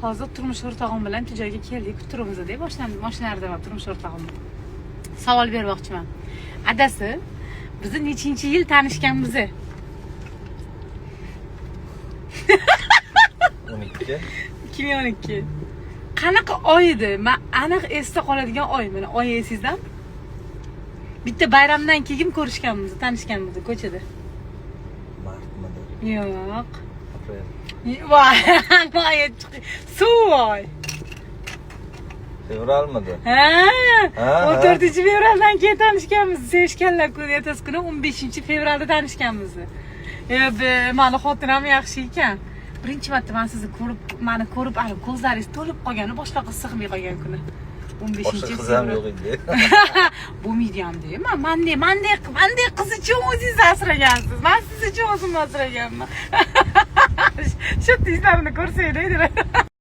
Hozir turmush o'rtog'im bilan joyga keldik, turibmiz-da, mashinada va turmush o'rtog'im. Savol bermoqchiman. Adasi, bizni nechinchi yil tanishganmiz? 12. 2012. Qanaqa oy edi? Men aniq esda qoladigan oy. Mana oy esingizdan? Bitta bayramdan keyin ko'rishganmiz, tanishganmiz ko'chada. Martmidi? Yo'q. Aprel. Voy, suvoy. Fevralmidi? Ha, Ha, 14-fevraldan keyin tanishganmiz. Sevishganlar kuni ertasi kuni 15-fevralda tanishganmiz. Mani xotiram yaxshi ekan. Birinchi marta men sizni ko'rib, ko'zlaringiz to'lib qolgani, boshqa qiz sig'may qolgan kuni. 15-fevral. Boshqa qiz ham yo'q edi. Bo'lmaydi ham deyman. Manday qiz uchun o'zingiz asragansiz. Men siz uchun o'zim asraganman. Shu tizlarni ko'rsanglar.